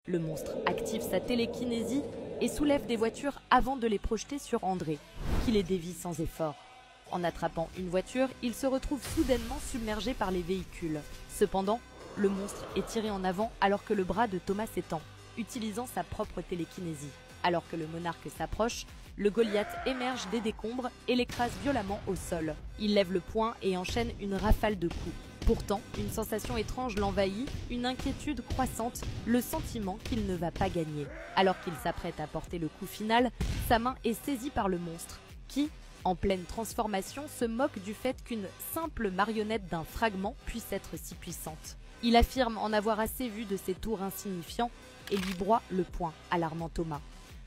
Le monstre active sa télékinésie et soulève des voitures avant de les projeter sur André, qui les dévie sans effort. En attrapant une voiture, il se retrouve soudainement submergé par les véhicules. Cependant, le monstre est tiré en avant alors que le bras de Thomas s'étend, utilisant sa propre télékinésie. Alors que le monarque s'approche, le Goliath émerge des décombres et l'écrase violemment au sol. Il lève le poing et enchaîne une rafale de coups. Pourtant, une sensation étrange l'envahit, une inquiétude croissante, le sentiment qu'il ne va pas gagner. Alors qu'il s'apprête à porter le coup final, sa main est saisie par le monstre, qui, en pleine transformation, se moque du fait qu'une simple marionnette d'un fragment puisse être si puissante. Il affirme en avoir assez vu de ces tours insignifiants et lui broie le poing, alarmant Thomas.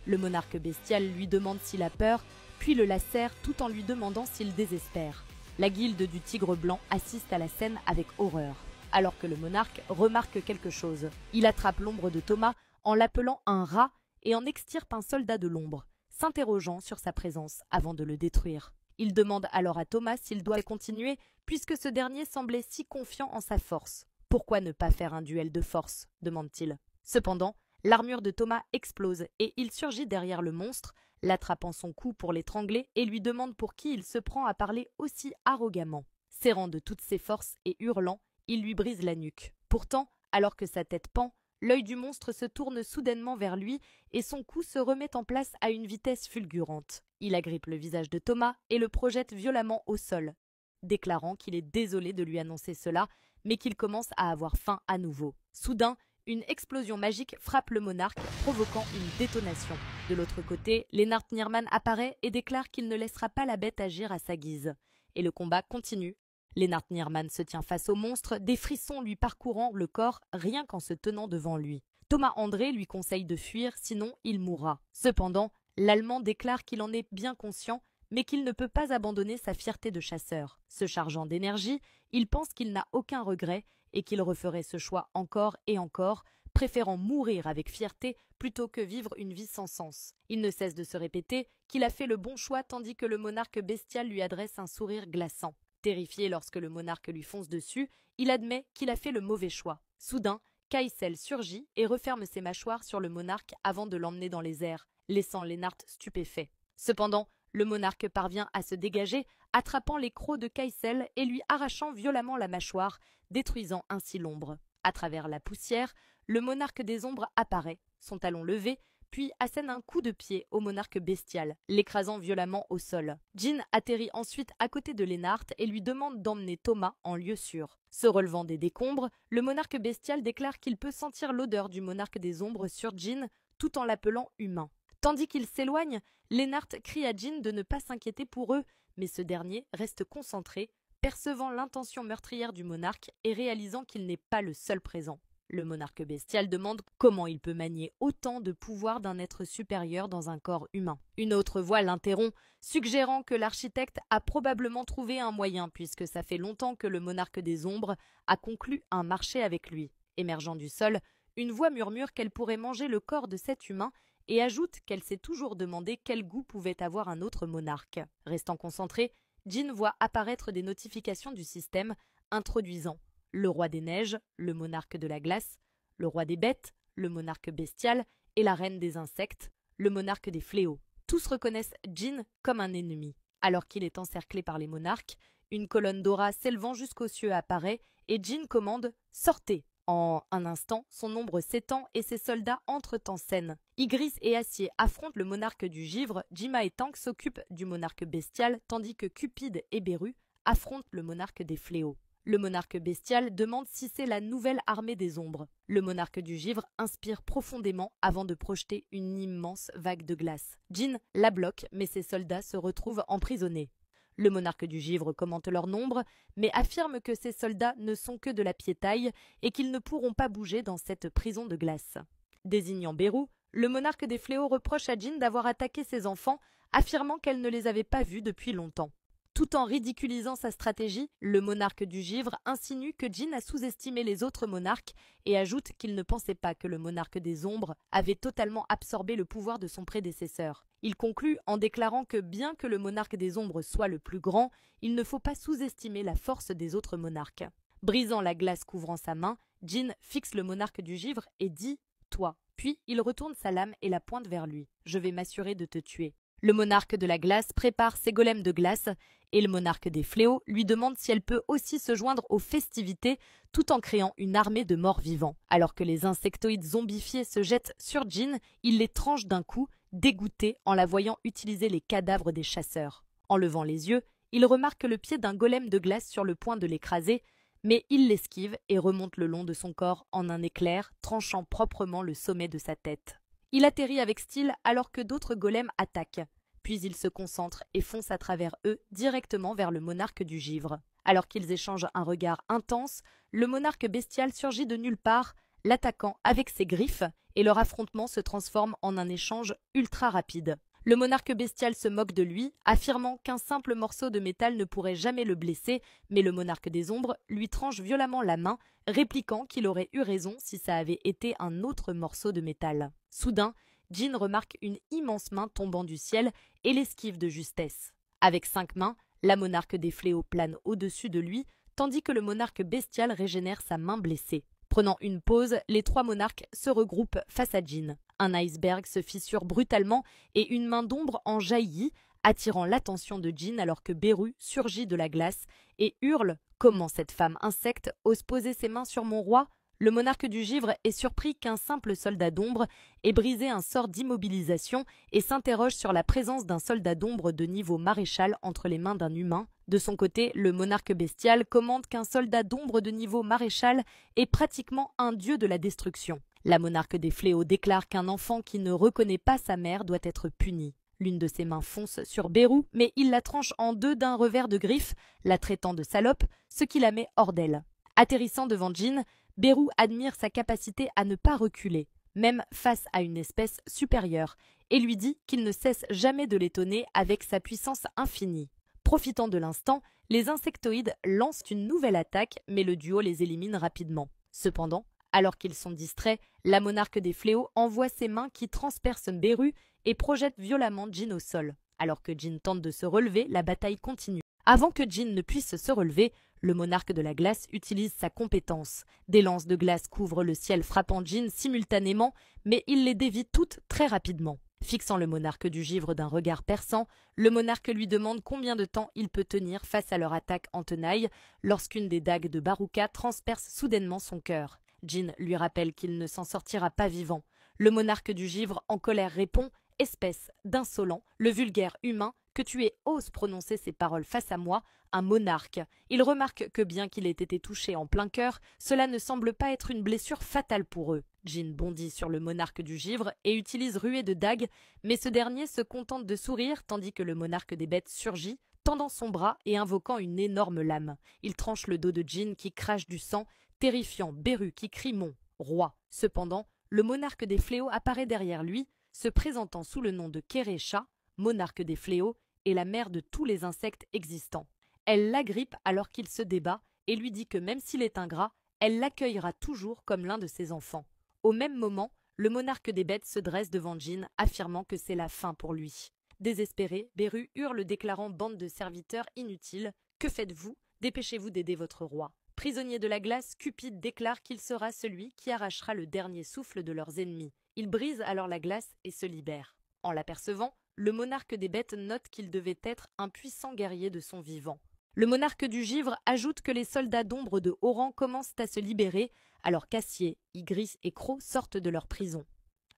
Le monarque bestial lui demande s'il a peur, puis le lacère tout en lui demandant s'il désespère. La guilde du tigre blanc assiste à la scène avec horreur, alors que le monarque remarque quelque chose. Il attrape l'ombre de Thomas en l'appelant un rat et en extirpe un soldat de l'ombre, s'interrogeant sur sa présence avant de le détruire. Il demande alors à Thomas s'il doit continuer, puisque ce dernier semblait si confiant en sa force. « Pourquoi ne pas faire un duel de force ?» demande-t-il. Cependant, l'armure de Thomas explose et il surgit derrière le monstre, l'attrapant son cou pour l'étrangler et lui demande pour qui il se prend à parler aussi arrogamment. Serrant de toutes ses forces et hurlant, il lui brise la nuque. Pourtant, alors que sa tête pend, l'œil du monstre se tourne soudainement vers lui et son cou se remet en place à une vitesse fulgurante. Il agrippe le visage de Thomas et le projette violemment au sol, déclarant qu'il est désolé de lui annoncer cela, mais qu'il commence à avoir faim à nouveau. Soudain, une explosion magique frappe le monarque, provoquant une détonation. De l'autre côté, Lennart Nierman apparaît et déclare qu'il ne laissera pas la bête agir à sa guise. Et le combat continue. Lennart Nierman se tient face au monstre, des frissons lui parcourant le corps rien qu'en se tenant devant lui. Thomas André lui conseille de fuir, sinon il mourra. Cependant, l'Allemand déclare qu'il en est bien conscient, mais qu'il ne peut pas abandonner sa fierté de chasseur. Se chargeant d'énergie, il pense qu'il n'a aucun regret et qu'il referait ce choix encore et encore, préférant mourir avec fierté plutôt que vivre une vie sans sens. Il ne cesse de se répéter qu'il a fait le bon choix tandis que le monarque bestial lui adresse un sourire glaçant. Terrifié lorsque le monarque lui fonce dessus, il admet qu'il a fait le mauvais choix. Soudain, Kaïsel surgit et referme ses mâchoires sur le monarque avant de l'emmener dans les airs, laissant Lennart stupéfait. Cependant, le monarque parvient à se dégager, attrapant les crocs de Kaïsel et lui arrachant violemment la mâchoire, détruisant ainsi l'ombre. À travers la poussière, le monarque des ombres apparaît, son talon levé, puis assène un coup de pied au monarque bestial, l'écrasant violemment au sol. Jean atterrit ensuite à côté de Lennart et lui demande d'emmener Thomas en lieu sûr. Se relevant des décombres, le monarque bestial déclare qu'il peut sentir l'odeur du monarque des ombres sur Jean tout en l'appelant humain. Tandis qu'il s'éloigne, Lennart crie à Jean de ne pas s'inquiéter pour eux, mais ce dernier reste concentré, percevant l'intention meurtrière du monarque et réalisant qu'il n'est pas le seul présent. Le monarque bestial demande comment il peut manier autant de pouvoir d'un être supérieur dans un corps humain. Une autre voix l'interrompt, suggérant que l'architecte a probablement trouvé un moyen puisque ça fait longtemps que le monarque des ombres a conclu un marché avec lui. Émergeant du sol, une voix murmure qu'elle pourrait manger le corps de cet humain et ajoute qu'elle s'est toujours demandé quel goût pouvait avoir un autre monarque. Restant concentré, Jean voit apparaître des notifications du système introduisant le roi des neiges, le monarque de la glace, le roi des bêtes, le monarque bestial et la reine des insectes, le monarque des fléaux. Tous reconnaissent Jean comme un ennemi. Alors qu'il est encerclé par les monarques, une colonne d'aura s'élevant jusqu'aux cieux apparaît et Jean commande « Sortez !» En un instant, son ombre s'étend et ses soldats entrent en scène. Ygritte et Acier affrontent le monarque du givre, Jima et Tank s'occupent du monarque bestial, tandis que Cupide et Beru affrontent le monarque des fléaux. Le monarque bestial demande si c'est la nouvelle armée des ombres. Le monarque du givre inspire profondément avant de projeter une immense vague de glace. Jean la bloque, mais ses soldats se retrouvent emprisonnés. Le monarque du givre commente leur nombre, mais affirme que ses soldats ne sont que de la piétaille et qu'ils ne pourront pas bouger dans cette prison de glace. Désignant Beru, le monarque des fléaux reproche à Jean d'avoir attaqué ses enfants, affirmant qu'elle ne les avait pas vus depuis longtemps. Tout en ridiculisant sa stratégie, le monarque du givre insinue que Jean a sous-estimé les autres monarques et ajoute qu'il ne pensait pas que le monarque des ombres avait totalement absorbé le pouvoir de son prédécesseur. Il conclut en déclarant que bien que le monarque des ombres soit le plus grand, il ne faut pas sous-estimer la force des autres monarques. Brisant la glace couvrant sa main, Jean fixe le monarque du givre et dit toi. Puis il retourne sa lame et la pointe vers lui. Je vais m'assurer de te tuer. Le monarque de la glace prépare ses golems de glace et le monarque des fléaux lui demande si elle peut aussi se joindre aux festivités tout en créant une armée de morts vivants. Alors que les insectoïdes zombifiés se jettent sur Jean, il les tranche d'un coup, dégoûté en la voyant utiliser les cadavres des chasseurs. En levant les yeux, il remarque le pied d'un golem de glace sur le point de l'écraser, mais il l'esquive et remonte le long de son corps en un éclair, tranchant proprement le sommet de sa tête. Il atterrit avec style alors que d'autres golems attaquent. Puis il se concentre et fonce à travers eux directement vers le monarque du givre. Alors qu'ils échangent un regard intense, le monarque bestial surgit de nulle part, l'attaquant avec ses griffes, et leur affrontement se transforme en un échange ultra rapide. Le monarque bestial se moque de lui, affirmant qu'un simple morceau de métal ne pourrait jamais le blesser, mais le monarque des ombres lui tranche violemment la main, répliquant qu'il aurait eu raison si ça avait été un autre morceau de métal. Soudain, Jean remarque une immense main tombant du ciel et l'esquive de justesse. Avec 5 mains, la monarque des fléaux plane au-dessus de lui, tandis que le monarque bestial régénère sa main blessée. Prenant une pause, les 3 monarques se regroupent face à Jean. Un iceberg se fissure brutalement et une main d'ombre en jaillit, attirant l'attention de Jean alors que Beru surgit de la glace et hurle « Comment cette femme insecte ose poser ses mains sur mon roi ?» Le monarque du givre est surpris qu'un simple soldat d'ombre ait brisé un sort d'immobilisation et s'interroge sur la présence d'un soldat d'ombre de niveau maréchal entre les mains d'un humain. De son côté, le monarque bestial commande qu'un soldat d'ombre de niveau maréchal est pratiquement un dieu de la destruction. La monarque des fléaux déclare qu'un enfant qui ne reconnaît pas sa mère doit être puni. L'une de ses mains fonce sur Beru, mais il la tranche en deux d'un revers de griffe, la traitant de salope, ce qui la met hors d'elle. Atterrissant devant Jean, Beru admire sa capacité à ne pas reculer, même face à une espèce supérieure, et lui dit qu'il ne cesse jamais de l'étonner avec sa puissance infinie. Profitant de l'instant, les insectoïdes lancent une nouvelle attaque, mais le duo les élimine rapidement. Cependant, alors qu'ils sont distraits, la monarque des fléaux envoie ses mains qui transpercent Beru et projette violemment Jean au sol. Alors que Jean tente de se relever, la bataille continue. Avant que Jean ne puisse se relever, le monarque de la glace utilise sa compétence. Des lances de glace couvrent le ciel frappant Jean simultanément, mais il les dévie toutes très rapidement. Fixant le monarque du givre d'un regard perçant, le monarque lui demande combien de temps il peut tenir face à leur attaque en tenaille lorsqu'une des dagues de Baruka transperce soudainement son cœur. Jean lui rappelle qu'il ne s'en sortira pas vivant. Le monarque du givre en colère répond « Espèce d'insolent, le vulgaire humain, que tu oses prononcer ces paroles face à moi, un monarque. » Il remarque que bien qu'il ait été touché en plein cœur, cela ne semble pas être une blessure fatale pour eux. Jean bondit sur le monarque du givre et utilise ruée de dagues, mais ce dernier se contente de sourire tandis que le monarque des bêtes surgit, tendant son bras et invoquant une énorme lame. Il tranche le dos de Jean qui crache du sang, terrifiant Beru qui crie « Mon roi !» Cependant, le monarque des fléaux apparaît derrière lui, se présentant sous le nom de Kérécha, monarque des fléaux, et la mère de tous les insectes existants. Elle l'agrippe alors qu'il se débat et lui dit que même s'il est ingrat, elle l'accueillera toujours comme l'un de ses enfants. Au même moment, le monarque des bêtes se dresse devant Jean, affirmant que c'est la fin pour lui. Désespéré, Beru hurle déclarant « Bande de serviteurs inutiles, que faites-vous? Dépêchez-vous d'aider votre roi. » Prisonnier de la glace, Cupide déclare qu'il sera celui qui arrachera le dernier souffle de leurs ennemis. Il brise alors la glace et se libère. En l'apercevant, le monarque des bêtes note qu'il devait être un puissant guerrier de son vivant. Le monarque du givre ajoute que les soldats d'ombre de haut rang commencent à se libérer, alors qu'Acier, Ygritte et Croc sortent de leur prison.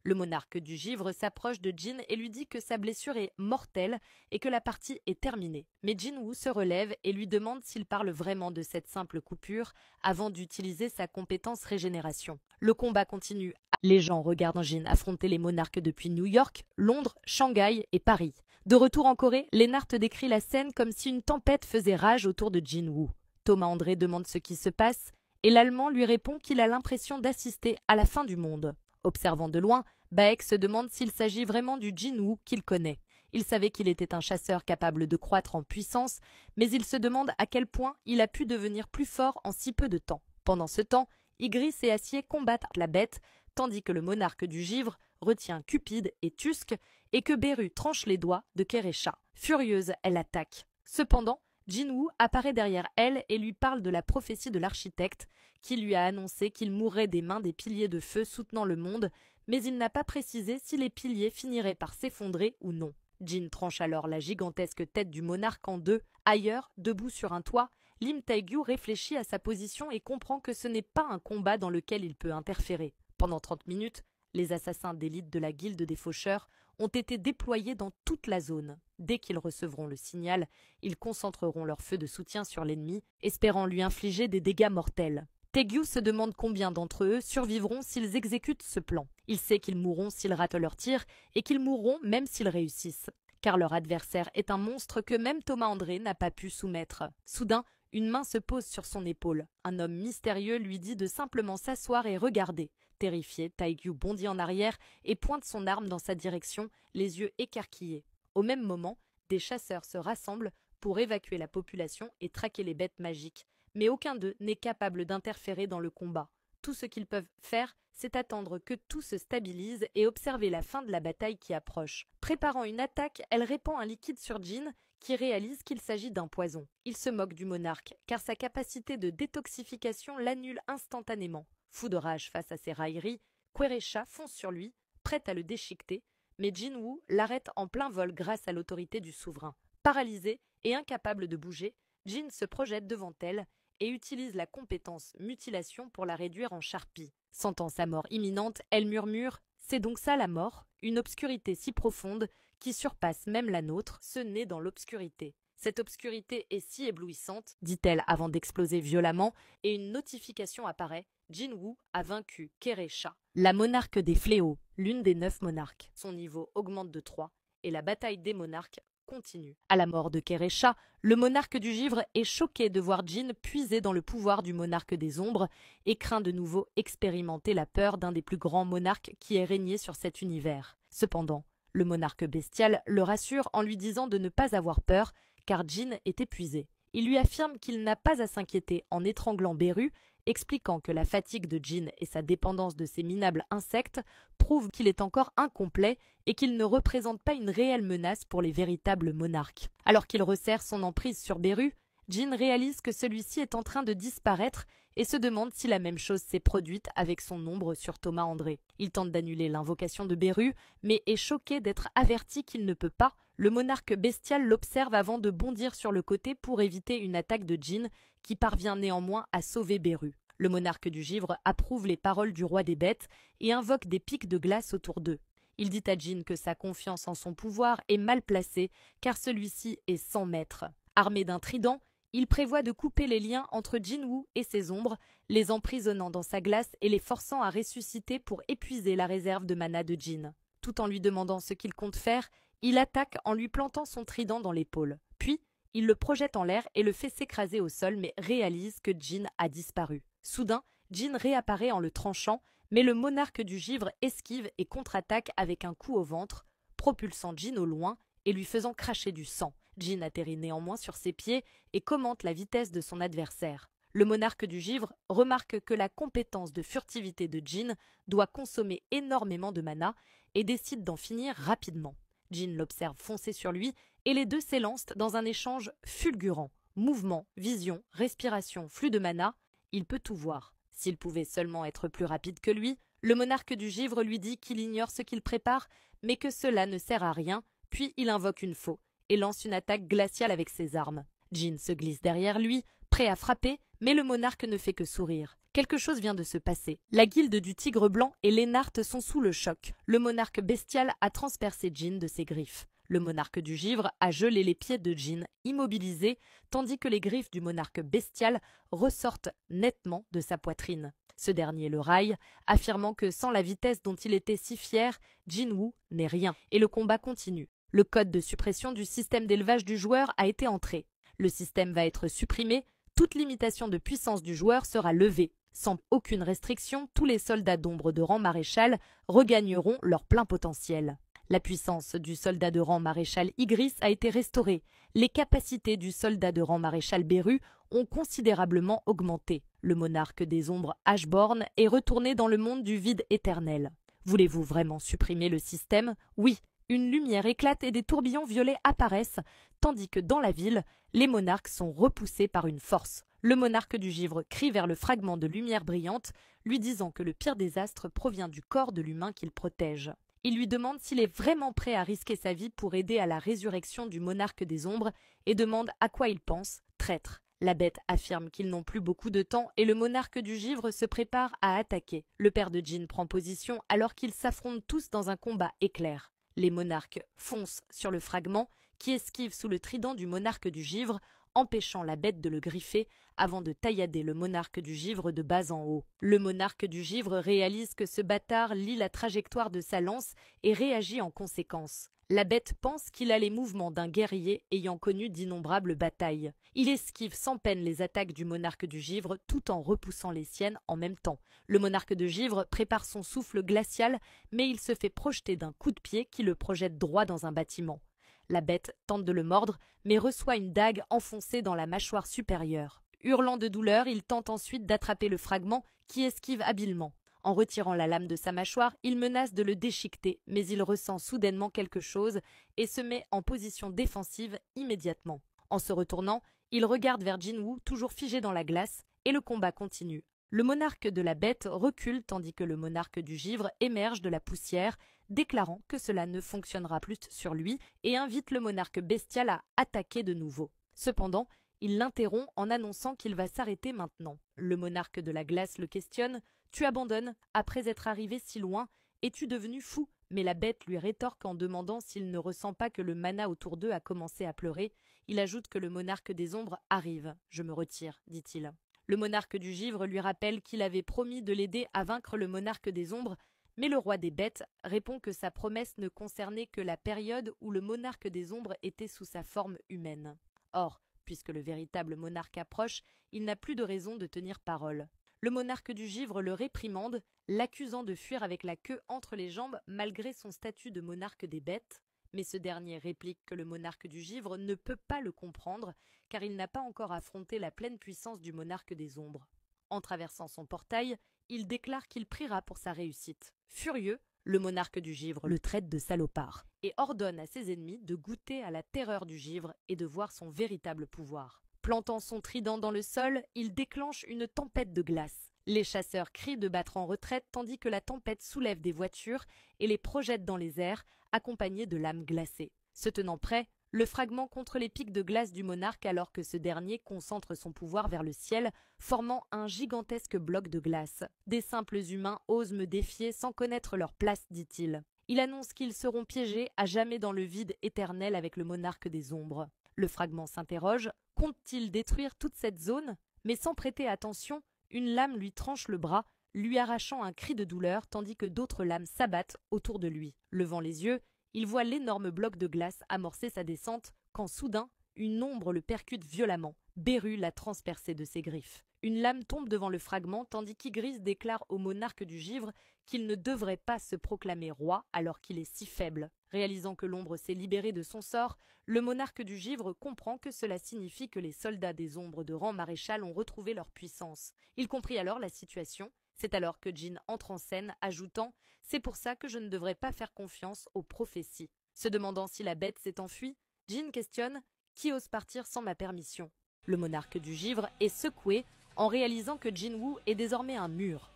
Le monarque du givre s'approche de Jean et lui dit que sa blessure est mortelle et que la partie est terminée. Mais Jinwoo se relève et lui demande s'il parle vraiment de cette simple coupure avant d'utiliser sa compétence régénération. Le combat continue. Les gens regardent Jean affronter les monarques depuis New York, Londres, Shanghai et Paris. De retour en Corée, Lennart décrit la scène comme si une tempête faisait rage autour de Jinwoo. Thomas André demande ce qui se passe et l'Allemand lui répond qu'il a l'impression d'assister à la fin du monde. Observant de loin, Baek se demande s'il s'agit vraiment du Jinwoo qu'il connaît. Il savait qu'il était un chasseur capable de croître en puissance, mais il se demande à quel point il a pu devenir plus fort en si peu de temps. Pendant ce temps, Ygritte et Acier combattent la bête, tandis que le monarque du givre retient Cupide et Tusk et que Beru tranche les doigts de Kérécha. Furieuse, elle attaque. Cependant, Jinwoo apparaît derrière elle et lui parle de la prophétie de l'architecte, qui lui a annoncé qu'il mourrait des mains des piliers de feu soutenant le monde, mais il n'a pas précisé si les piliers finiraient par s'effondrer ou non. Jin tranche alors la gigantesque tête du monarque en deux. Ailleurs, debout sur un toit, Lim Tae-gyu réfléchit à sa position et comprend que ce n'est pas un combat dans lequel il peut interférer. Pendant 30 minutes, les assassins d'élite de la guilde des faucheurs ont été déployés dans toute la zone. Dès qu'ils recevront le signal, ils concentreront leur feu de soutien sur l'ennemi, espérant lui infliger des dégâts mortels. Tae-gyu se demande combien d'entre eux survivront s'ils exécutent ce plan. Il sait qu'ils mourront s'ils ratent leur tir et qu'ils mourront même s'ils réussissent, car leur adversaire est un monstre que même Thomas André n'a pas pu soumettre. Soudain, une main se pose sur son épaule. Un homme mystérieux lui dit de simplement s'asseoir et regarder. Terrifié, Tae-gyu bondit en arrière et pointe son arme dans sa direction, les yeux écarquillés. Au même moment, des chasseurs se rassemblent pour évacuer la population et traquer les bêtes magiques. Mais aucun d'eux n'est capable d'interférer dans le combat. Tout ce qu'ils peuvent faire, c'est attendre que tout se stabilise et observer la fin de la bataille qui approche. Préparant une attaque, elle répand un liquide sur Jin, qui réalise qu'il s'agit d'un poison. Il se moque du monarque, car sa capacité de détoxification l'annule instantanément. Fou de rage face à ses railleries, Queresha fonce sur lui, prête à le déchiqueter, mais Jinwoo l'arrête en plein vol grâce à l'autorité du souverain. Paralysé et incapable de bouger, Jin se projette devant elle et utilise la compétence mutilation pour la réduire en charpie. Sentant sa mort imminente, elle murmure « C'est donc ça la mort ?» Une obscurité si profonde qui surpasse même la nôtre, se naît dans l'obscurité. Cette obscurité est si éblouissante, dit-elle avant d'exploser violemment, et une notification apparaît. Jinwoo a vaincu Queresha, la monarque des fléaux, l'une des 9 monarques. Son niveau augmente de 3 et la bataille des monarques continue. À la mort de Queresha, le monarque du givre est choqué de voir Jin puiser dans le pouvoir du monarque des ombres et craint de nouveau expérimenter la peur d'un des plus grands monarques qui ait régné sur cet univers. Cependant, le monarque bestial le rassure en lui disant de ne pas avoir peur car Jin est épuisé. Il lui affirme qu'il n'a pas à s'inquiéter en étranglant Beru, expliquant que la fatigue de Jin et sa dépendance de ces minables insectes prouvent qu'il est encore incomplet et qu'il ne représente pas une réelle menace pour les véritables monarques. Alors qu'il resserre son emprise sur Beru, Jin réalise que celui-ci est en train de disparaître et se demande si la même chose s'est produite avec son ombre sur Thomas André. Il tente d'annuler l'invocation de Beru, mais est choqué d'être averti qu'il ne peut pas. Le monarque bestial l'observe avant de bondir sur le côté pour éviter une attaque de Jin, qui parvient néanmoins à sauver Beru. Le monarque du givre approuve les paroles du roi des bêtes et invoque des pics de glace autour d'eux. Il dit à Jin que sa confiance en son pouvoir est mal placée, car celui-ci est sans maître. Armé d'un trident, il prévoit de couper les liens entre Jinwoo et ses ombres, les emprisonnant dans sa glace et les forçant à ressusciter pour épuiser la réserve de mana de Jin. Tout en lui demandant ce qu'il compte faire, il attaque en lui plantant son trident dans l'épaule. Puis, il le projette en l'air et le fait s'écraser au sol, mais réalise que Jin a disparu. Soudain, Jin réapparaît en le tranchant, mais le monarque du givre esquive et contre-attaque avec un coup au ventre, propulsant Jin au loin et lui faisant cracher du sang. Jin atterrit néanmoins sur ses pieds et commente la vitesse de son adversaire. Le monarque du givre remarque que la compétence de furtivité de Jin doit consommer énormément de mana et décide d'en finir rapidement. Jin l'observe foncer sur lui et les deux s'élancent dans un échange fulgurant. Mouvement, vision, respiration, flux de mana, il peut tout voir. S'il pouvait seulement être plus rapide que lui, le monarque du givre lui dit qu'il ignore ce qu'il prépare, mais que cela ne sert à rien, puis il invoque une faux et lance une attaque glaciale avec ses armes. Jin se glisse derrière lui, prêt à frapper, mais le monarque ne fait que sourire. Quelque chose vient de se passer. La guilde du tigre blanc et Lennart sont sous le choc. Le monarque bestial a transpercé Jin de ses griffes. Le monarque du givre a gelé les pieds de Jin, immobilisé, tandis que les griffes du monarque bestial ressortent nettement de sa poitrine. Ce dernier le raille, affirmant que sans la vitesse dont il était si fier, Jinwoo n'est rien. Et le combat continue. Le code de suppression du système d'élevage du joueur a été entré. Le système va être supprimé, toute limitation de puissance du joueur sera levée. Sans aucune restriction, tous les soldats d'ombre de rang maréchal regagneront leur plein potentiel. La puissance du soldat de rang maréchal Ygritte a été restaurée. Les capacités du soldat de rang maréchal Beru ont considérablement augmenté. Le monarque des ombres Ashborn est retourné dans le monde du vide éternel. Voulez-vous vraiment supprimer le système? Oui. Une lumière éclate et des tourbillons violets apparaissent, tandis que dans la ville, les monarques sont repoussés par une force. Le monarque du givre crie vers le fragment de lumière brillante, lui disant que le pire désastre provient du corps de l'humain qu'il protège. Il lui demande s'il est vraiment prêt à risquer sa vie pour aider à la résurrection du monarque des ombres et demande à quoi il pense, traître. La bête affirme qu'ils n'ont plus beaucoup de temps et le monarque du givre se prépare à attaquer. Le père de Jin prend position alors qu'ils s'affrontent tous dans un combat éclair. Les monarques foncent sur le fragment qui esquive sous le trident du monarque du givre, empêchant la bête de le griffer avant de taillader le monarque du givre de bas en haut. Le monarque du givre réalise que ce bâtard lit la trajectoire de sa lance et réagit en conséquence. La bête pense qu'il a les mouvements d'un guerrier ayant connu d'innombrables batailles. Il esquive sans peine les attaques du monarque du givre tout en repoussant les siennes en même temps. Le monarque de givre prépare son souffle glacial, mais il se fait projeter d'un coup de pied qui le projette droit dans un bâtiment. La bête tente de le mordre, mais reçoit une dague enfoncée dans la mâchoire supérieure. Hurlant de douleur, il tente ensuite d'attraper le fragment qui esquive habilement. En retirant la lame de sa mâchoire, il menace de le déchiqueter, mais il ressent soudainement quelque chose et se met en position défensive immédiatement. En se retournant, il regarde vers Jinwoo, toujours figé dans la glace, et le combat continue. Le monarque de la bête recule tandis que le monarque du givre émerge de la poussière, déclarant que cela ne fonctionnera plus sur lui et invite le monarque bestial à attaquer de nouveau. Cependant, il l'interrompt en annonçant qu'il va s'arrêter maintenant. Le monarque de la glace le questionne. « Tu abandonnes, après être arrivé si loin, es-tu devenu fou ?» Mais la bête lui rétorque en demandant s'il ne ressent pas que le mana autour d'eux a commencé à pleurer. Il ajoute que le monarque des ombres arrive. « Je me retire, dit-il. » Le monarque du givre lui rappelle qu'il avait promis de l'aider à vaincre le monarque des ombres, mais le roi des bêtes répond que sa promesse ne concernait que la période où le monarque des ombres était sous sa forme humaine. Or, puisque le véritable monarque approche, il n'a plus de raison de tenir parole. Le monarque du givre le réprimande, l'accusant de fuir avec la queue entre les jambes malgré son statut de monarque des bêtes, mais ce dernier réplique que le monarque du givre ne peut pas le comprendre car il n'a pas encore affronté la pleine puissance du monarque des ombres. En traversant son portail, il déclare qu'il priera pour sa réussite. Furieux, le monarque du givre le traite de salopard et ordonne à ses ennemis de goûter à la terreur du givre et de voir son véritable pouvoir. Plantant son trident dans le sol, il déclenche une tempête de glace. Les chasseurs crient de battre en retraite tandis que la tempête soulève des voitures et les projette dans les airs, accompagnés de lames glacées. Se tenant prêt, le fragment contre les pics de glace du monarque alors que ce dernier concentre son pouvoir vers le ciel, formant un gigantesque bloc de glace. Des simples humains osent me défier sans connaître leur place, dit-il. Il annonce qu'ils seront piégés à jamais dans le vide éternel avec le monarque des ombres. Le fragment s'interroge, compte-t-il détruire toute cette zone? Mais sans prêter attention, une lame lui tranche le bras, lui arrachant un cri de douleur tandis que d'autres lames s'abattent autour de lui. Levant les yeux, il voit l'énorme bloc de glace amorcer sa descente quand soudain, une ombre le percute violemment. Beru l'a transpercé de ses griffes. Une lame tombe devant le fragment tandis qu'Ygris déclare au monarque du givre qu'il ne devrait pas se proclamer roi alors qu'il est si faible. Réalisant que l'ombre s'est libérée de son sort, le monarque du givre comprend que cela signifie que les soldats des ombres de rang maréchal ont retrouvé leur puissance. Il comprit alors la situation. C'est alors que Jin entre en scène, ajoutant « C'est pour ça que je ne devrais pas faire confiance aux prophéties ». Se demandant si la bête s'est enfuie, Jin questionne « Qui ose partir sans ma permission ?» Le monarque du givre est secoué en réalisant que Jinwoo est désormais un mur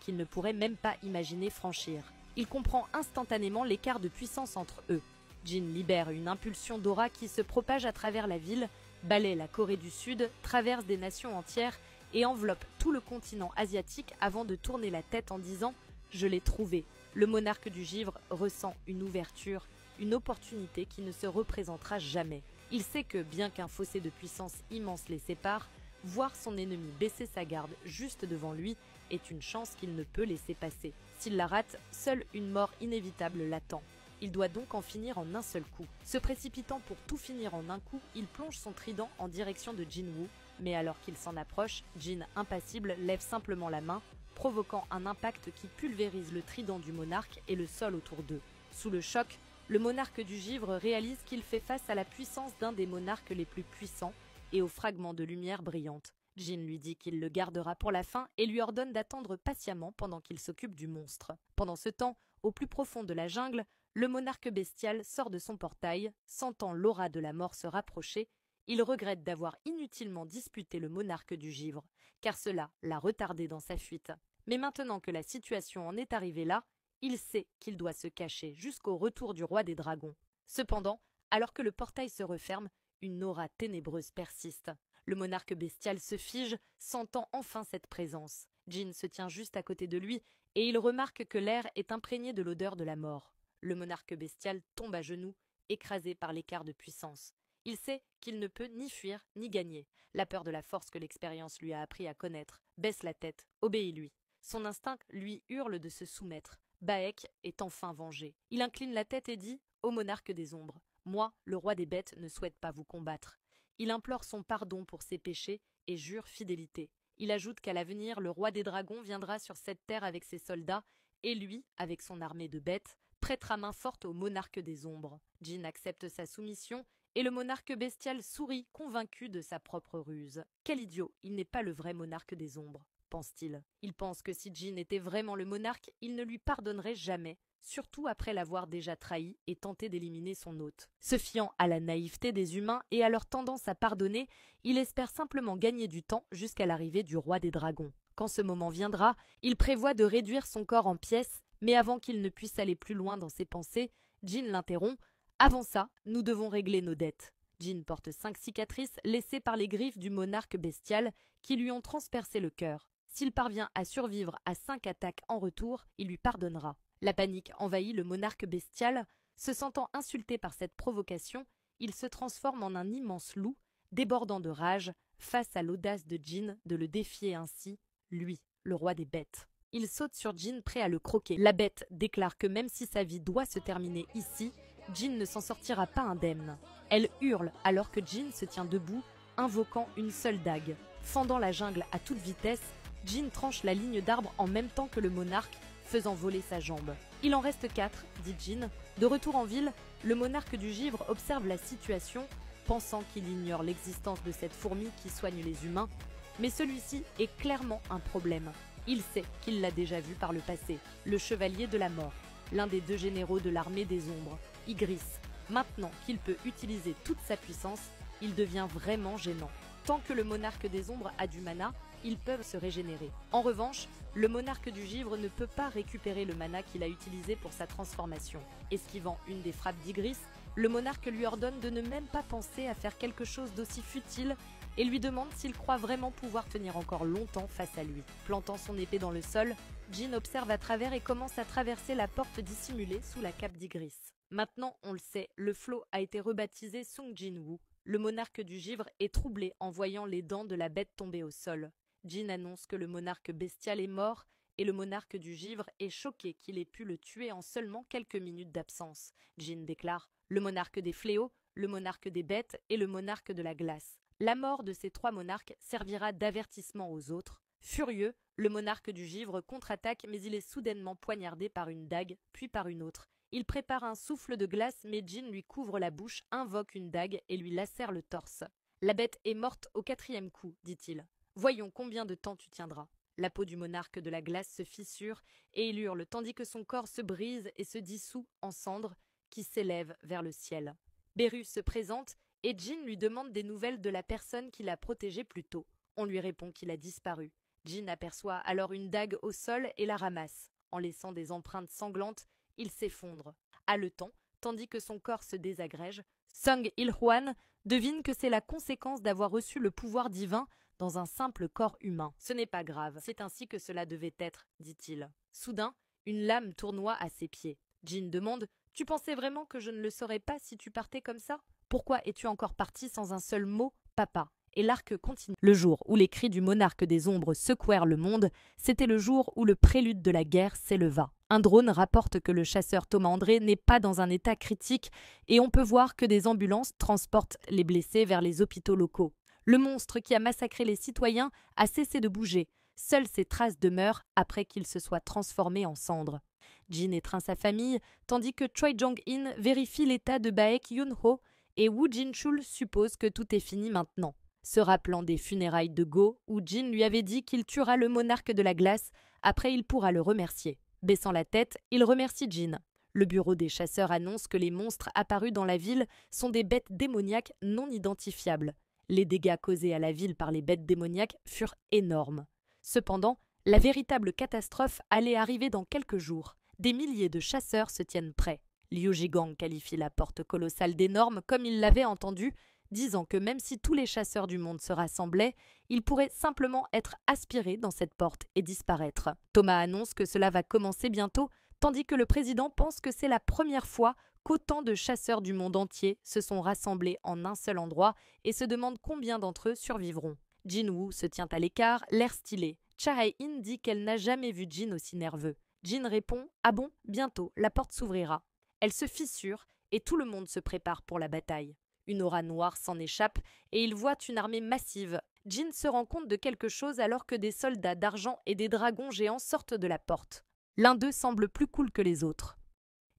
qu'il ne pourrait même pas imaginer franchir. Il comprend instantanément l'écart de puissance entre eux. Jin libère une impulsion d'aura qui se propage à travers la ville, balaie la Corée du Sud, traverse des nations entières et enveloppe tout le continent asiatique avant de tourner la tête en disant « Je l'ai trouvé ». Le monarque du givre ressent une ouverture, une opportunité qui ne se représentera jamais. Il sait que, bien qu'un fossé de puissance immense les sépare, voir son ennemi baisser sa garde juste devant lui est une chance qu'il ne peut laisser passer. S'il la rate, seule une mort inévitable l'attend. Il doit donc en finir en un seul coup. Se précipitant pour tout finir en un coup, il plonge son trident en direction de Jinwoo, mais alors qu'il s'en approche, Jin, impassible, lève simplement la main, provoquant un impact qui pulvérise le trident du monarque et le sol autour d'eux. Sous le choc, le monarque du givre réalise qu'il fait face à la puissance d'un des monarques les plus puissants et au fragment de lumière brillante. Jin lui dit qu'il le gardera pour la fin et lui ordonne d'attendre patiemment pendant qu'il s'occupe du monstre. Pendant ce temps, au plus profond de la jungle, le monarque bestial sort de son portail, sentant l'aura de la mort se rapprocher. Il regrette d'avoir inutilement disputé le monarque du givre, car cela l'a retardé dans sa fuite. Mais maintenant que la situation en est arrivée là, il sait qu'il doit se cacher jusqu'au retour du roi des dragons. Cependant, alors que le portail se referme, une aura ténébreuse persiste. Le monarque bestial se fige, sentant enfin cette présence. Jin se tient juste à côté de lui et il remarque que l'air est imprégné de l'odeur de la mort. Le monarque bestial tombe à genoux, écrasé par l'écart de puissance. Il sait qu'il ne peut ni fuir ni gagner. La peur de la force que l'expérience lui a appris à connaître baisse la tête, obéit-lui. Son instinct lui hurle de se soumettre. Baek est enfin vengé. Il incline la tête et dit au monarque des ombres: « Moi, le roi des bêtes, ne souhaite pas vous combattre. » Il implore son pardon pour ses péchés et jure fidélité. Il ajoute qu'à l'avenir, le roi des dragons viendra sur cette terre avec ses soldats et lui, avec son armée de bêtes, prêtera main forte au monarque des ombres. Jin accepte sa soumission et le monarque bestial sourit, convaincu de sa propre ruse. Quel idiot, il n'est pas le vrai monarque des ombres, pense-t-il. Il pense que si Jin était vraiment le monarque, il ne lui pardonnerait jamais, surtout après l'avoir déjà trahi et tenté d'éliminer son hôte. Se fiant à la naïveté des humains et à leur tendance à pardonner, il espère simplement gagner du temps jusqu'à l'arrivée du roi des dragons. Quand ce moment viendra, il prévoit de réduire son corps en pièces, mais avant qu'il ne puisse aller plus loin dans ses pensées, Jin l'interrompt. « Avant ça, nous devons régler nos dettes. » Jin porte 5 cicatrices laissées par les griffes du monarque bestial qui lui ont transpercé le cœur. S'il parvient à survivre à 5 attaques en retour, il lui pardonnera. La panique envahit le monarque bestial. Se sentant insulté par cette provocation, il se transforme en un immense loup, débordant de rage, face à l'audace de Jin de le défier ainsi, lui, le roi des bêtes. Il saute sur Jin prêt à le croquer. La bête déclare que même si sa vie doit se terminer ici, Jin ne s'en sortira pas indemne. Elle hurle alors que Jin se tient debout, invoquant une seule dague. Fendant la jungle à toute vitesse, Jin tranche la ligne d'arbre en même temps que le monarque, faisant voler sa jambe. « Il en reste 4, dit Jin. De retour en ville, le monarque du givre observe la situation, pensant qu'il ignore l'existence de cette fourmi qui soigne les humains, mais celui-ci est clairement un problème. Il sait qu'il l'a déjà vu par le passé, le chevalier de la mort, l'un des 2 généraux de l'armée des ombres, Ygritte. Maintenant qu'il peut utiliser toute sa puissance, il devient vraiment gênant. Tant que le monarque des ombres a du mana, ils peuvent se régénérer. En revanche, le monarque du givre ne peut pas récupérer le mana qu'il a utilisé pour sa transformation. Esquivant une des frappes d'Ygritte, le monarque lui ordonne de ne même pas penser à faire quelque chose d'aussi futile et lui demande s'il croit vraiment pouvoir tenir encore longtemps face à lui. Plantant son épée dans le sol, Jin observe à travers et commence à traverser la porte dissimulée sous la cape d'Ygritte. Maintenant, on le sait, le flot a été rebaptisé Sung Jin-woo. Le monarque du givre est troublé en voyant les dents de la bête tomber au sol. Jin annonce que le monarque bestial est mort et le monarque du givre est choqué qu'il ait pu le tuer en seulement quelques minutes d'absence. Jin déclare « Le monarque des fléaux, le monarque des bêtes et le monarque de la glace ». La mort de ces 3 monarques servira d'avertissement aux autres. Furieux, le monarque du givre contre-attaque mais il est soudainement poignardé par une dague, puis par une autre. Il prépare un souffle de glace mais Jin lui couvre la bouche, invoque une dague et lui lacère le torse. « La bête est morte au 4e coup, dit-il. Voyons combien de temps tu tiendras. » La peau du monarque de la glace se fissure et il hurle tandis que son corps se brise et se dissout en cendres qui s'élèvent vers le ciel. Beru se présente et Jin lui demande des nouvelles de la personne qui l'a protégé plus tôt. On lui répond qu'il a disparu. Jin aperçoit alors une dague au sol et la ramasse. En laissant des empreintes sanglantes, il s'effondre. Haletant, tandis que son corps se désagrège, Sung Il-hwan devine que c'est la conséquence d'avoir reçu le pouvoir divin dans un simple corps humain. « Ce n'est pas grave, c'est ainsi que cela devait être, dit-il. » Soudain, une lame tournoie à ses pieds. Jin demande « Tu pensais vraiment que je ne le saurais pas si tu partais comme ça ? Pourquoi es-tu encore parti sans un seul mot, papa ?» Et l'arc continue. Le jour où les cris du monarque des ombres secouèrent le monde, c'était le jour où le prélude de la guerre s'éleva. Un drone rapporte que le chasseur Thomas André n'est pas dans un état critique et on peut voir que des ambulances transportent les blessés vers les hôpitaux locaux. Le monstre qui a massacré les citoyens a cessé de bouger. Seules ses traces demeurent après qu'il se soit transformé en cendres. Jin étreint sa famille, tandis que Choi Jong-in vérifie l'état de Baek Yoon-ho et Woo Jin-chul suppose que tout est fini maintenant. Se rappelant des funérailles de Go, où Jin lui avait dit qu'il tuera le monarque de la glace, après il pourra le remercier. Baissant la tête, il remercie Jin. Le bureau des chasseurs annonce que les monstres apparus dans la ville sont des bêtes démoniaques non identifiables. Les dégâts causés à la ville par les bêtes démoniaques furent énormes. Cependant, la véritable catastrophe allait arriver dans quelques jours. Des milliers de chasseurs se tiennent prêts. Liu Jigang qualifie la porte colossale d'énorme comme il l'avait entendu, disant que même si tous les chasseurs du monde se rassemblaient, ils pourraient simplement être aspirés dans cette porte et disparaître. Thomas annonce que cela va commencer bientôt, tandis que le président pense que c'est la première fois qu'autant de chasseurs du monde entier se sont rassemblés en un seul endroit et se demande combien d'entre eux survivront. Jin Woo se tient à l'écart, l'air stylé. Cha Hae-in dit qu'elle n'a jamais vu Jin aussi nerveux. Jin répond « Ah bon, bientôt, la porte s'ouvrira ». Elle se fissure et tout le monde se prépare pour la bataille. Une aura noire s'en échappe et il voit une armée massive. Jin se rend compte de quelque chose alors que des soldats d'argent et des dragons géants sortent de la porte. L'un d'eux semble plus cool que les autres.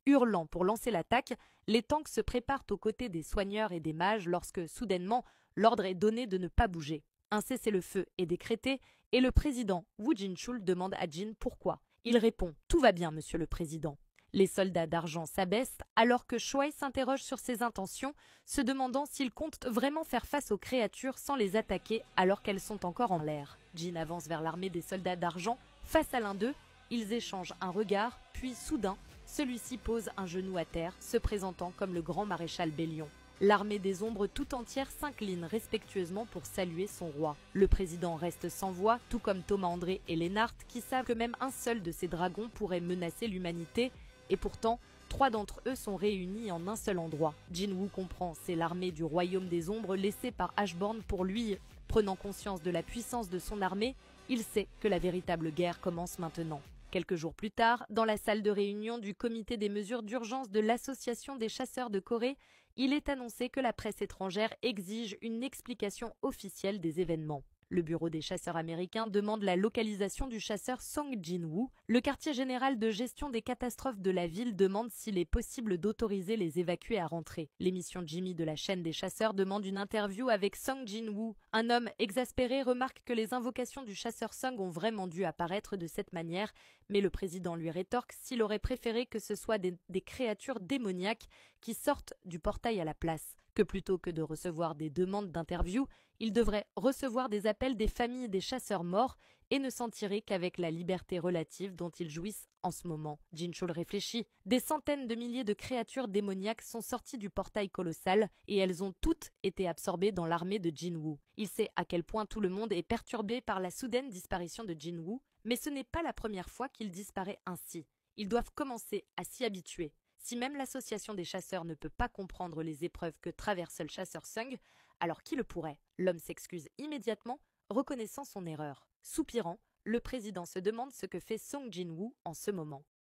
Hurlant pour lancer l'attaque, les tanks se préparent aux côtés des soigneurs et des mages lorsque, soudainement, l'ordre est donné de ne pas bouger. Un cessez-le-feu est décrété et le président Wu Jinchul demande à Jin pourquoi. Il répond « Tout va bien, monsieur le président ». Les soldats d'argent s'abaissent alors que Shuai s'interroge sur ses intentions, se demandant s'il compte vraiment faire face aux créatures sans les attaquer alors qu'elles sont encore en l'air. Jin avance vers l'armée des soldats d'argent. Face à l'un d'eux, ils échangent un regard, puis soudain, celui-ci pose un genou à terre, se présentant comme le grand maréchal Bélion. L'armée des ombres tout entière s'incline respectueusement pour saluer son roi. Le président reste sans voix, tout comme Thomas André et Lennart, qui savent que même un seul de ces dragons pourrait menacer l'humanité, et pourtant, 3 d'entre eux sont réunis en un seul endroit. Jin Woo comprend, c'est l'armée du royaume des ombres laissée par Ashborn pour lui. Prenant conscience de la puissance de son armée, il sait que la véritable guerre commence maintenant. Quelques jours plus tard, dans la salle de réunion du comité des mesures d'urgence de l'Association des chasseurs de Corée, il est annoncé que la presse étrangère exige une explication officielle des événements. Le bureau des chasseurs américains demande la localisation du chasseur Song Jin-woo. Le quartier général de gestion des catastrophes de la ville demande s'il est possible d'autoriser les évacués à rentrer. L'émission Jimmy de la chaîne des chasseurs demande une interview avec Song Jin-woo. Un homme exaspéré remarque que les invocations du chasseur Song ont vraiment dû apparaître de cette manière, mais le président lui rétorque s'il aurait préféré que ce soit des créatures démoniaques qui sortent du portail à la place. Que plutôt que de recevoir des demandes d'interview, il devrait recevoir des appels des familles des chasseurs morts et ne s'en tirer qu'avec la liberté relative dont ils jouissent en ce moment. Jinchul réfléchit. Des centaines de milliers de créatures démoniaques sont sorties du portail colossal et elles ont toutes été absorbées dans l'armée de Jin-woo. Il sait à quel point tout le monde est perturbé par la soudaine disparition de Jin-woo, mais ce n'est pas la première fois qu'il disparaît ainsi. Ils doivent commencer à s'y habituer. Si même l'association des chasseurs ne peut pas comprendre les épreuves que traverse le chasseur Sung, alors qui le pourrait? L'homme s'excuse immédiatement, reconnaissant son erreur. Soupirant, le président se demande ce que fait Song Jin-woo en ce moment.